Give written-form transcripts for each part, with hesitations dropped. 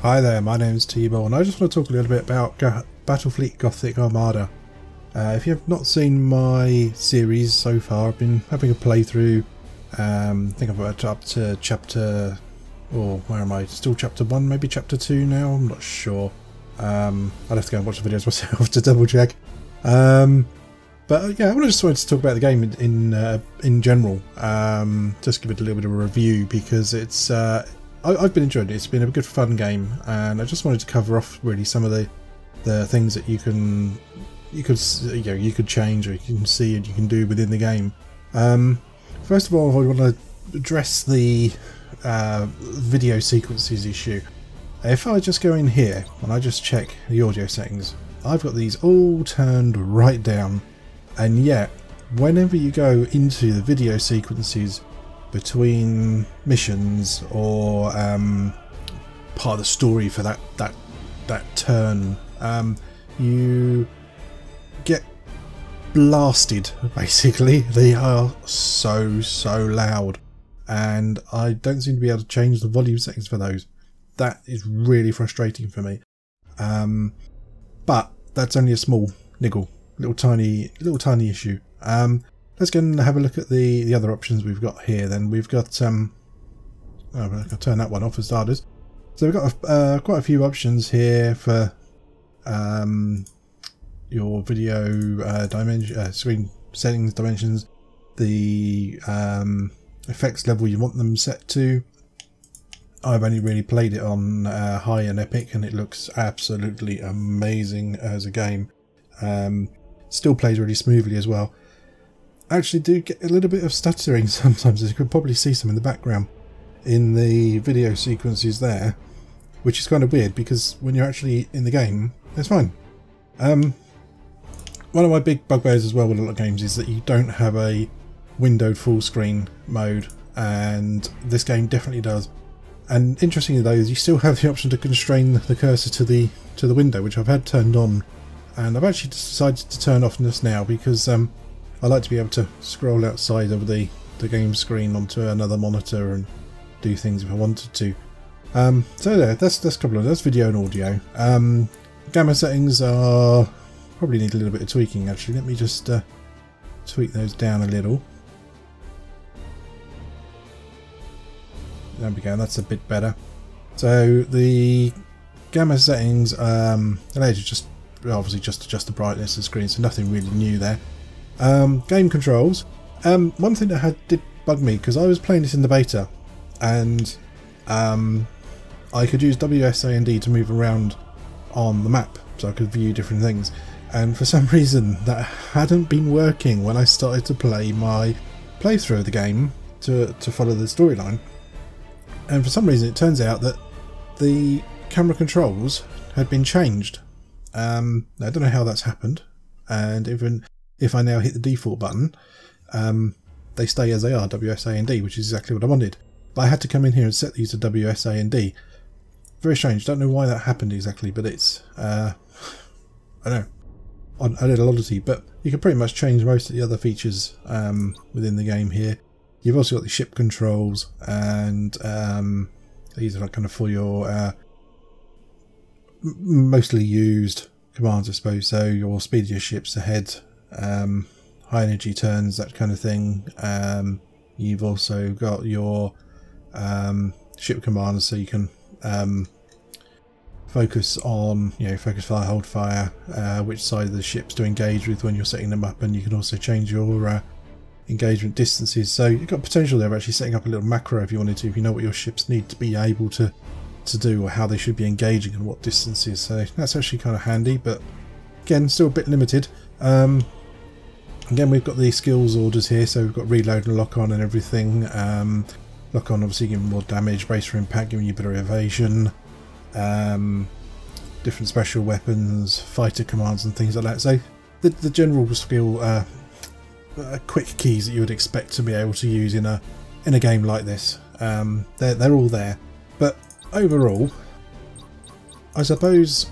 Hi there, my name's Teebor and I just want to talk a little bit about Battlefleet Gothic Armada. If you have not seen my series so far, I've been having a playthrough. I think I've got up to chapter, or where am I? Still chapter 1, maybe chapter 2 now, I'm not sure. I'll have to go and watch the videos myself to double check. But yeah, I just wanted to talk about the game in general. Just give it a little bit of a review because it's I've been enjoying it. It's been a good fun game, and I just wanted to cover off really some of the things that you could change, or you can see and you can do within the game. First of all, I want to address the video sequences issue. If I just go in here and I just check the audio settings, I've got these all turned right down, and yet whenever you go into the video sequences between missions or part of the story for that turn, you get blasted. Basically, they are so loud, and I don't seem to be able to change the volume settings for those. That is really frustrating for me. But that's only a small niggle, little tiny issue. Let's go and have a look at the other options we've got here. Then we've got oh, I'll turn that one off for starters. So we've got quite a few options here for your video dimension, screen settings, dimensions, the effects level you want them set to. I've only really played it on high and epic, and it looks absolutely amazing as a game. Still plays really smoothly as well. Actually do get a little bit of stuttering sometimes, as you could probably see some in the background in the video sequences there, which is kind of weird because when you're actually in the game it's fine. One of my big bugbears as well with a lot of games is that you don't have a windowed full screen mode, and this game definitely does. And interestingly though, you still have the option to constrain the cursor to the window, which I've had turned on, and I've actually decided to turn off this now because I like to be able to scroll outside of the game screen onto another monitor and do things if I wanted to. So there, that's a couple of that's video and audio. Gamma settings are probably need a little bit of tweaking actually. Let me just tweak those down a little. There we go, that's a bit better. So the gamma settings allow you to just obviously just adjust the brightness of the screen, so nothing really new there. Game controls. One thing that did bug me, because I was playing this in the beta, and I could use WSAND to move around on the map, so I could view different things, and for some reason that hadn't been working when I started to play my playthrough of the game to follow the storyline. And for some reason it turns out that the camera controls had been changed. I don't know how that's happened, and even if I now hit the default button, they stay as they are, WSAND, which is exactly what I wanted. But I had to come in here and set these to WSAND. Very strange, don't know why that happened exactly, but it's, I don't know, a little oddity. But you can pretty much change most of the other features within the game here. You've also got the ship controls, and these are kind of for your mostly used commands, I suppose. So your speed of your ships ahead, high energy turns, that kind of thing. You've also got your ship commands, so you can focus on, focus fire, hold fire, which side of the ships to engage with when you're setting them up, and you can also change your engagement distances. So you've got potential there of actually setting up a little macro if you wanted to, if you know what your ships need to be able to do, or how they should be engaging and what distances. So that's actually kind of handy, but again still a bit limited. Again, we've got the skills orders here, so we've got reload and lock on and everything. Lock on obviously giving more damage, brace for impact giving you better evasion, different special weapons, fighter commands and things like that. So the general skill quick keys that you would expect to be able to use in a game like this, they're all there. But overall, I suppose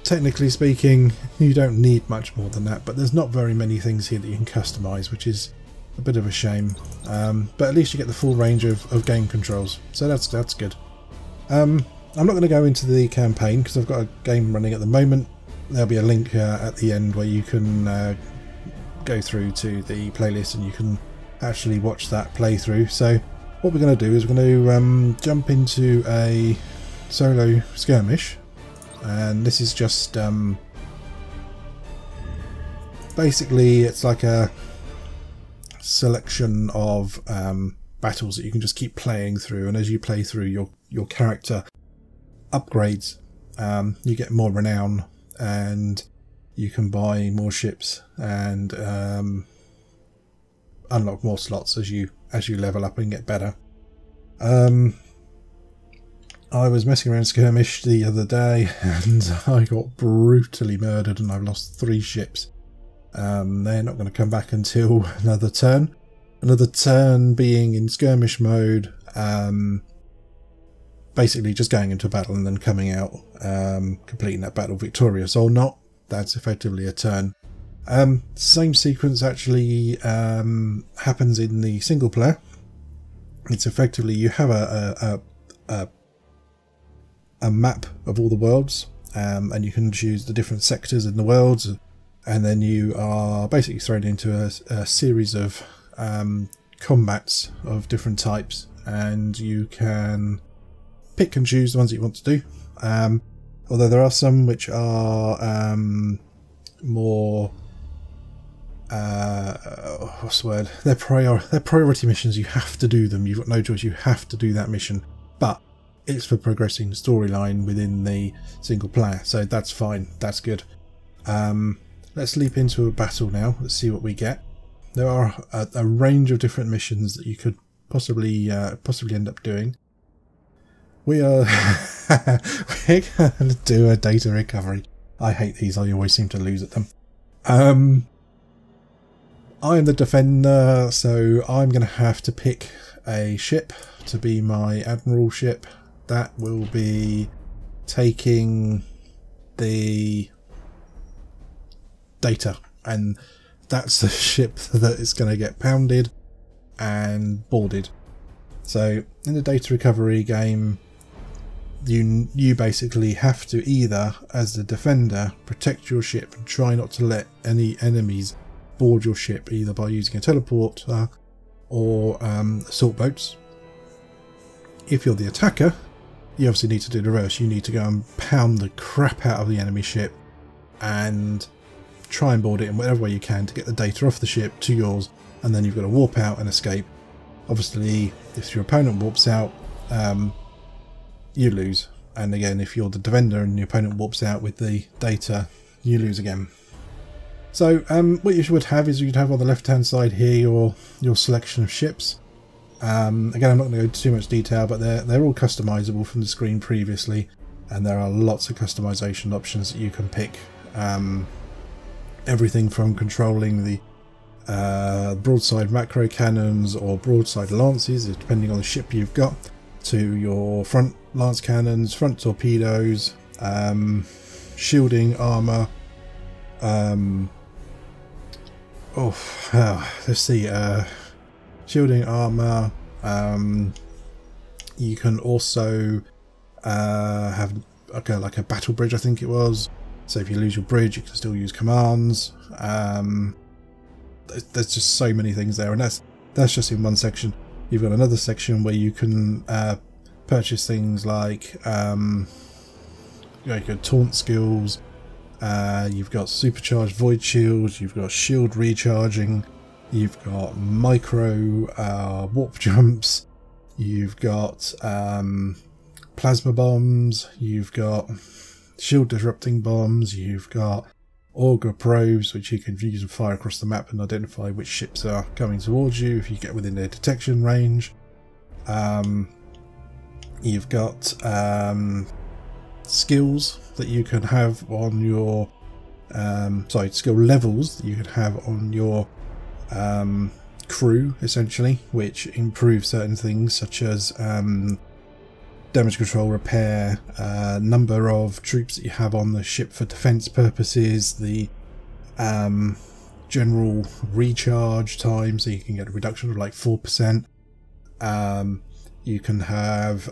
technically speaking you don't need much more than that, but there's not very many things here that you can customize, which is a bit of a shame. But at least you get the full range of game controls, so that's good. I'm not going to go into the campaign because I've got a game running at the moment. There'll be a link at the end where you can go through to the playlist and you can actually watch that playthrough. So what we're going to do is we're going to jump into a solo skirmish, and this is just basically it's like a selection of battles that you can just keep playing through, and as you play through, your character upgrades. You get more renown and you can buy more ships and unlock more slots as you level up and get better. I was messing around skirmish the other day and I got brutally murdered and I've lost 3 ships. They're not going to come back until another turn. Another turn being in skirmish mode, basically just going into a battle and then coming out, completing that battle victorious or not. That's effectively a turn. Same sequence actually happens in the single player. It's effectively you have a map of all the worlds, and you can choose the different sectors in the worlds, and then you are basically thrown into a series of combats of different types, and you can pick and choose the ones that you want to do. Although there are some which are more what's the word? They're priority missions. You have to do them. You've got no choice. You have to do that mission. But it's for progressing the storyline within the single player, so that's fine. That's good. Let's leap into a battle now. Let's see what we get. There are a range of different missions that you could possibly end up doing. We are we're going to do a data recovery. I hate these. I always seem to lose at them. I am the defender, so I'm going to have to pick a ship to be my admiral ship. That will be taking the data, and that's the ship that is going to get pounded and boarded. So in the data recovery game, you basically have to either, as the defender, protect your ship and try not to let any enemies board your ship, either by using a teleporter or assault boats. If you're the attacker, you obviously need to do the reverse. You need to go and pound the crap out of the enemy ship and try and board it in whatever way you can to get the data off the ship to yours, and then you've got to warp out and escape. Obviously, if your opponent warps out, you lose, and again, if you're the defender and your opponent warps out with the data, you lose again. So what you would have is you'd have on the left hand side here your selection of ships. Again, I'm not going to go into too much detail, but they're all customizable from the screen previously, and there are lots of customization options that you can pick. Everything from controlling the broadside macro cannons or broadside lances, depending on the ship you've got, to your front lance cannons, front torpedoes, shielding armor. Let's see. Shielding armor. You can also have like a battle bridge, I think it was. So if you lose your bridge, you can still use commands. There's just so many things there, and that's just in one section. You've got another section where you can purchase things like your taunt skills. You've got supercharged void shields. You've got shield recharging. You've got micro warp jumps. You've got plasma bombs. You've got shield disrupting bombs. You've got auger probes, which you can use and fire across the map and identify which ships are coming towards you if you get within their detection range. You've got skills that you can have on your skill levels that you can have on your crew, essentially, which improve certain things such as damage control, repair, number of troops that you have on the ship for defense purposes, the general recharge time, so you can get a reduction of like 4%. You can have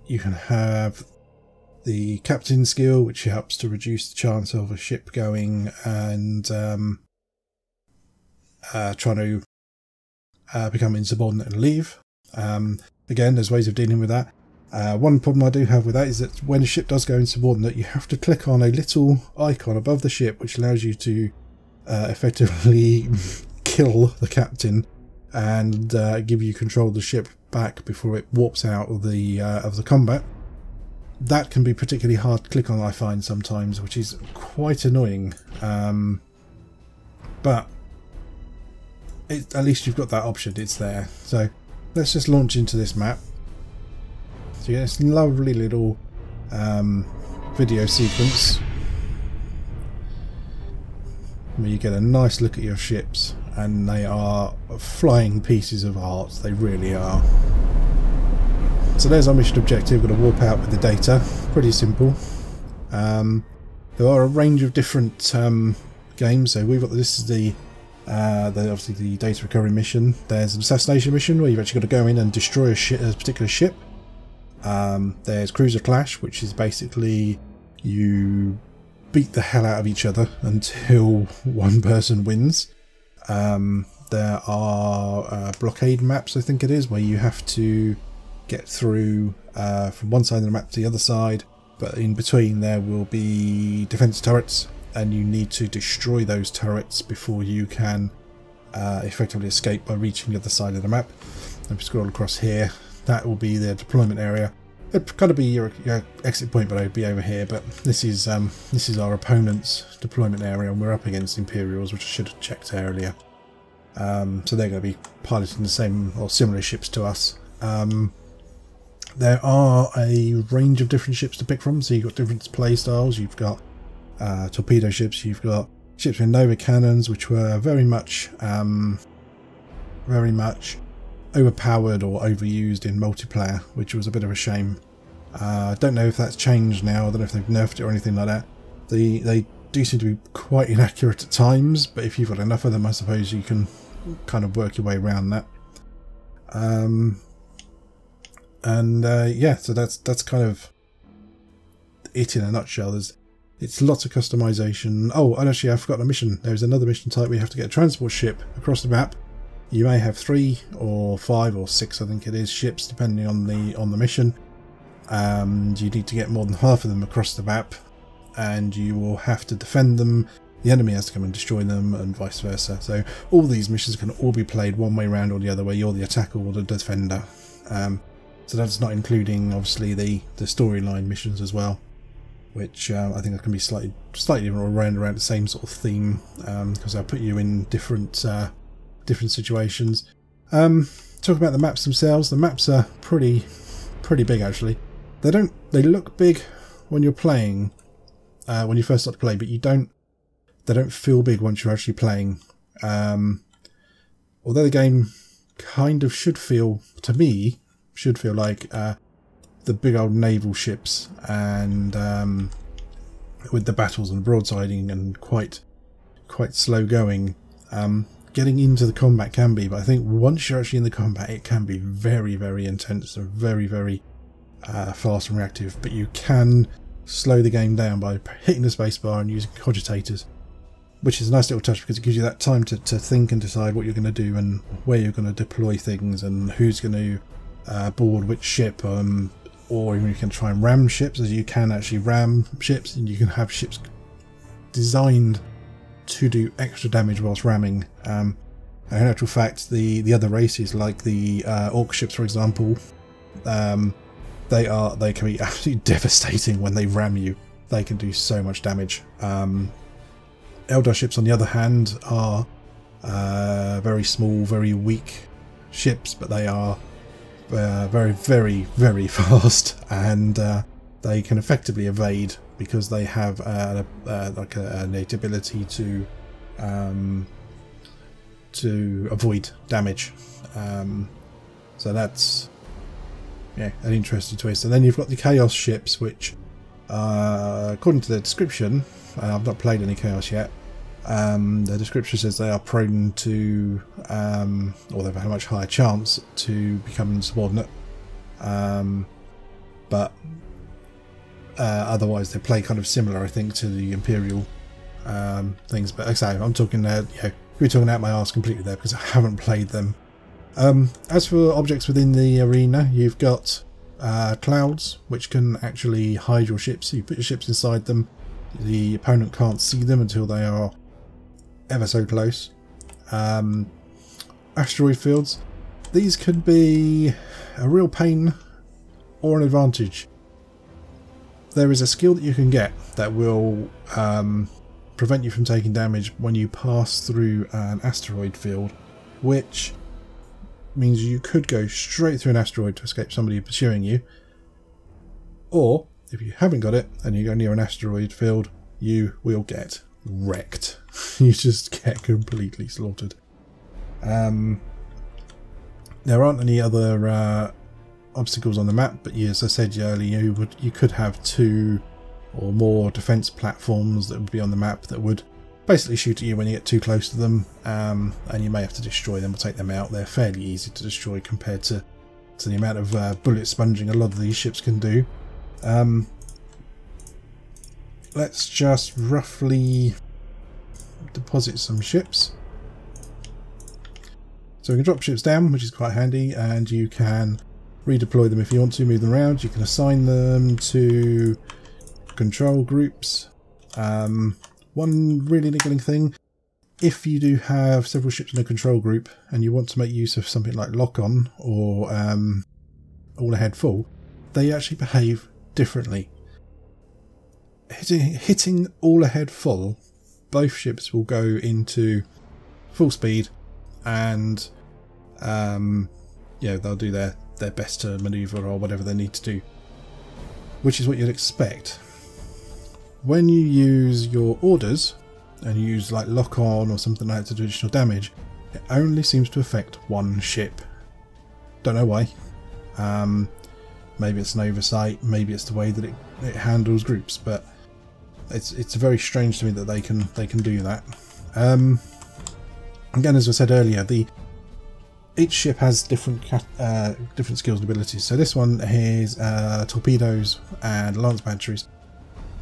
you can have the captain skill, which helps to reduce the chance of a ship going and trying to become insubordinate and leave. Again, there's ways of dealing with that. One problem I do have with that is that when a ship does go insubordinate, you have to click on a little icon above the ship which allows you to effectively kill the captain and give you control of the ship back before it warps out of the combat. That can be particularly hard to click on, I find, sometimes, which is quite annoying. But at least you've got that option, it's there. So let's just launch into this map. So you get this lovely little video sequence where you get a nice look at your ships, and they are flying pieces of art, they really are. So there's our mission objective. We're going to warp out with the data. Pretty simple. There are a range of different games. So we've got this is the obviously the data recovery mission. There's an assassination mission where you've actually got to go in and destroy a particular ship. There's cruiser clash, which is basically you beat the hell out of each other until one person wins. There are blockade maps, I think it is, where you have to get through from one side of the map to the other side, but in between there will be defense turrets, and you need to destroy those turrets before you can effectively escape by reaching the other side of the map. If you scroll across here, that will be the deployment area. It'd kind of be your exit point, but I'd be over here. But this is our opponent's deployment area, and we're up against Imperials, which I should have checked earlier. So they're going to be piloting the same or similar ships to us. There are a range of different ships to pick from, so you've got different play styles. You've got torpedo ships, you've got ships with Nova cannons, which were very much overpowered or overused in multiplayer, which was a bit of a shame. I don't know if that's changed now. I don't know if they've nerfed it or anything like that. They do seem to be quite inaccurate at times, but if you've got enough of them, I suppose you can kind of work your way around that. Yeah, so that's kind of it in a nutshell. It's lots of customization. Oh, and actually I forgot a mission. There's another mission type where you have to get a transport ship across the map. You may have 3 or 5 or 6, I think it is, ships depending on the mission. You need to get more than half of them across the map, and you will have to defend them. The enemy has to come and destroy them, and vice versa. So all these missions can all be played one way round or the other, where you're the attacker or the defender. So that's not including obviously the storyline missions as well, which I think can be slightly around the same sort of theme, because they'll put you in different situations. Talk about the maps themselves. The maps are pretty big actually. They look big when you're playing, when you first start to play, but they don't feel big once you're actually playing. Although the game kind of should feel like the big old naval ships, and with the battles and broadsiding and quite slow going. Getting into the combat can be, but I think once you're actually in the combat, it can be very, very intense and very, very fast and reactive. But you can slow the game down by hitting the spacebar and using cogitators, which is a nice little touch because it gives you that time to think and decide what you're going to do and where you're going to deploy things and who's going to board which ship, or even you can try and ram ships, as you can actually ram ships, and you can have ships designed to do extra damage whilst ramming. In actual fact, the other races, like the orc ships for example, they can be absolutely devastating when they ram you. They can do so much damage. Eldar ships on the other hand are very small, very weak ships, but they are very, very, very fast, and they can effectively evade because they have like an innate ability to avoid damage. So that's an interesting twist. And then you've got the Chaos ships, which according to the description, I've not played any Chaos yet, the description says they are prone to, or they've had a much higher chance to become insubordinate. but otherwise they play kind of similar, I think, to the Imperial things. But like I say, I'm talking, we're talking out my arse completely there because I haven't played them. As for objects within the arena, you've got clouds, which can actually hide your ships. So you put your ships inside them, the opponent can't see them until they are ever so close. Asteroid fields, these could be a real pain or an advantage. There is a skill that you can get that will prevent you from taking damage when you pass through an asteroid field, which means you could go straight through an asteroid to escape somebody pursuing you, or if you haven't got it and you go near an asteroid field, you will get wrecked. You just get completely slaughtered. There aren't any other obstacles on the map, but as I said earlier, you could have 2 or more defense platforms that would be on the map that would basically shoot at you when you get too close to them, and you may have to destroy them or take them out. They're fairly easy to destroy compared to the amount of bullet sponging a lot of these ships can do. Let's just roughly deposit some ships. So we can drop ships down, which is quite handy, and you can redeploy them if you want to, move them around. You can assign them to control groups. One really niggling thing, if you do have several ships in a control group and you want to make use of something like lock-on or all ahead full, they actually behave differently. Hitting all ahead full, both ships will go into full speed, and they'll do their best to manoeuvre or whatever they need to do, which is what you'd expect. When you use your orders and you use like lock on or something like that to do additional damage, it only seems to affect one ship. Don't know why. Maybe it's an oversight, maybe it's the way that it handles groups, but it's very strange to me that they can do that. Again, as I said earlier, each ship has different skills and abilities. So this one has torpedoes and lance batteries.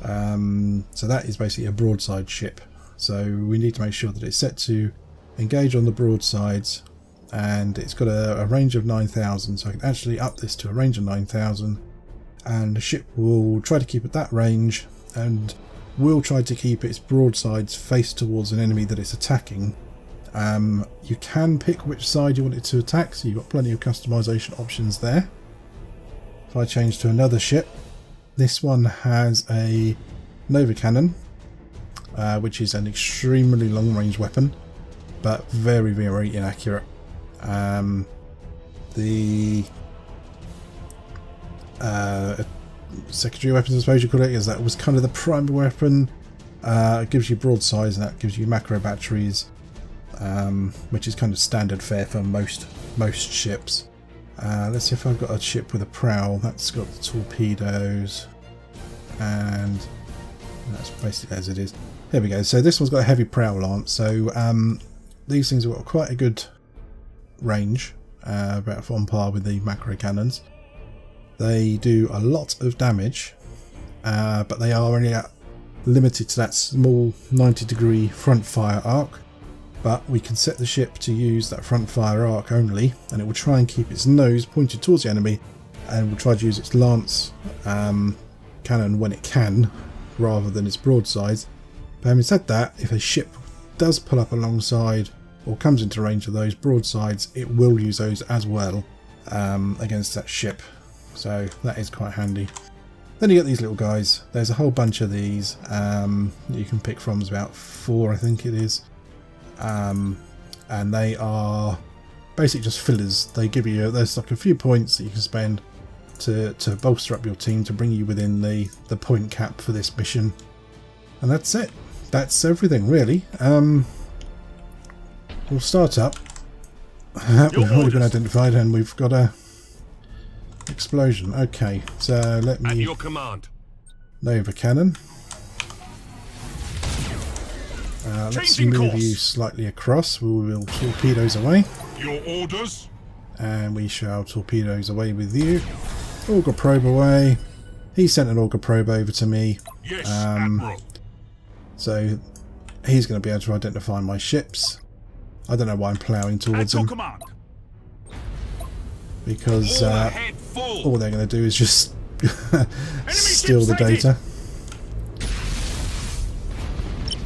So that is basically a broadside ship. So we need to make sure that it's set to engage on the broadsides, and it's got a range of 9,000. So I can actually up this to a range of 9,000, and the ship will try to keep at that range and will try to keep its broadsides faced towards an enemy that it's attacking. You can pick which side you want it to attack, so you've got plenty of customization options there. If I change to another ship, this one has a Nova Cannon, which is an extremely long range weapon, but very, very inaccurate. The secondary weapons, I suppose you call it, is that was kind of the primary weapon. It gives you broadsides and that gives you macro batteries, which is kind of standard fare for most ships. Let's see if I've got a ship with a prow. That's got the torpedoes, and that's basically as it is. There we go. So this one's got a heavy prow lance. So these things have got quite a good range, about on par with the macro cannons. They do a lot of damage, but they are only limited to that small 90-degree front fire arc. But we can set the ship to use that front fire arc only, and it will try and keep its nose pointed towards the enemy, and will try to use its lance cannon when it can, rather than its broadsides. But having said that, if a ship does pull up alongside or comes into range of those broadsides, it will use those as well against that ship. So that is quite handy. Then you get these little guys. There's a whole bunch of these you can pick from. There's about 4, I think it is. And they are basically just fillers. They give you, there's like a few points that you can spend to bolster up your team to bring you within the point cap for this mission. And that's it. That's everything really. We'll start up. We've already been identified and we've got a explosion. Okay, so let me... At your command. Nova Cannon. Let's move you slightly across. We will torpedoes away. Your orders. And we shall torpedoes away with you. Auger probe away. He sent an auger probe over to me. Yes, Admiral. So he's going to be able to identify my ships. I don't know why I'm ploughing towards him. Command. Because all they're going to do is just steal the sighted. data.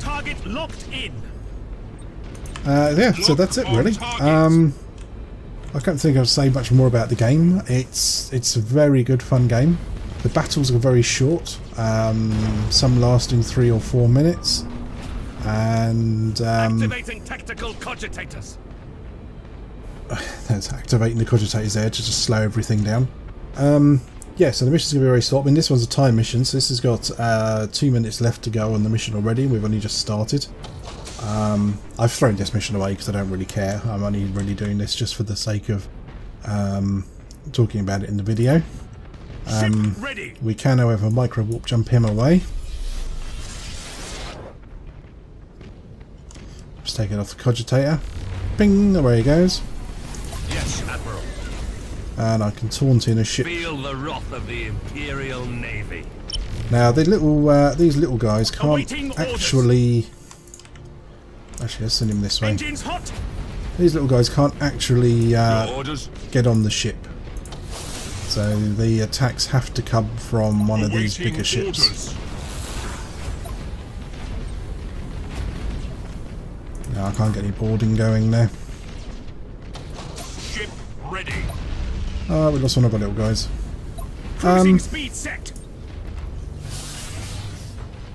Target locked in. Yeah, so that's it really. I can't think I'll say much more about the game. It's a very good fun game. The battles are very short, some lasting 3 or 4 minutes, and Activating tactical cogitators. there's activating the cogitators there to just slow everything down. Yeah, so the mission's going to be very short. I mean, this one's a time mission, so this has got 2 minutes left to go on the mission already. We've only just started. I've thrown this mission away because I don't really care. I'm only really doing this just for the sake of talking about it in the video. We can, however, micro warp jump him away. Just take it off the cogitator. Bing, away he goes. Yes, Admiral. And I can taunt in a ship. Feel the wrath of the Imperial Navy. Now these little guys can't actually. Actually, let's send him this way. Engines hot. These little guys can't actually get on the ship. So the attacks have to come from one of these bigger ships. Now I can't get any boarding going there. Ship ready. Oh, we lost one of our little guys. Cruising speed set.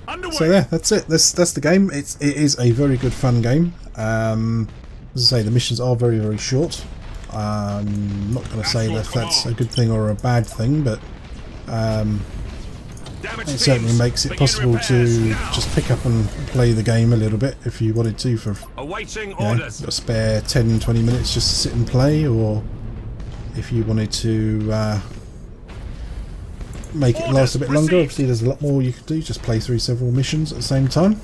Underway. So yeah, that's it. That's the game. It is a very good fun game. As I say, the missions are very, very short. I'm not going to say that that's a good thing or a bad thing, but it certainly makes it possible to just pick up and play the game a little bit if you wanted to for a spare 10-20 minutes just to sit and play, or if you wanted to make it last a bit longer. Obviously there's a lot more you could do, just play through several missions at the same time.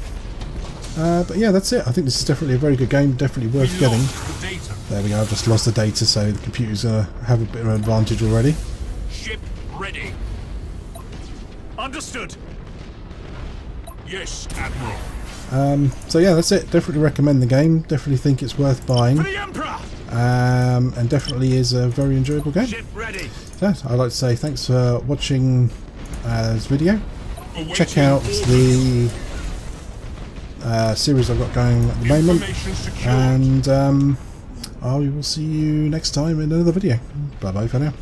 But yeah, that's it. I think this is definitely a very good game, definitely worth getting. There we go, I've just lost the data, so the computer's going to have a bit of an advantage already. Ship ready. Understood. Yes, Admiral. So yeah, that's it. Definitely recommend the game. Definitely think it's worth buying. For the Emperor. And definitely is a very enjoyable game. Ship ready. So I'd like to say thanks for watching this video. Check out the series I've got going at the moment, and I will see you next time in another video. Bye bye for now.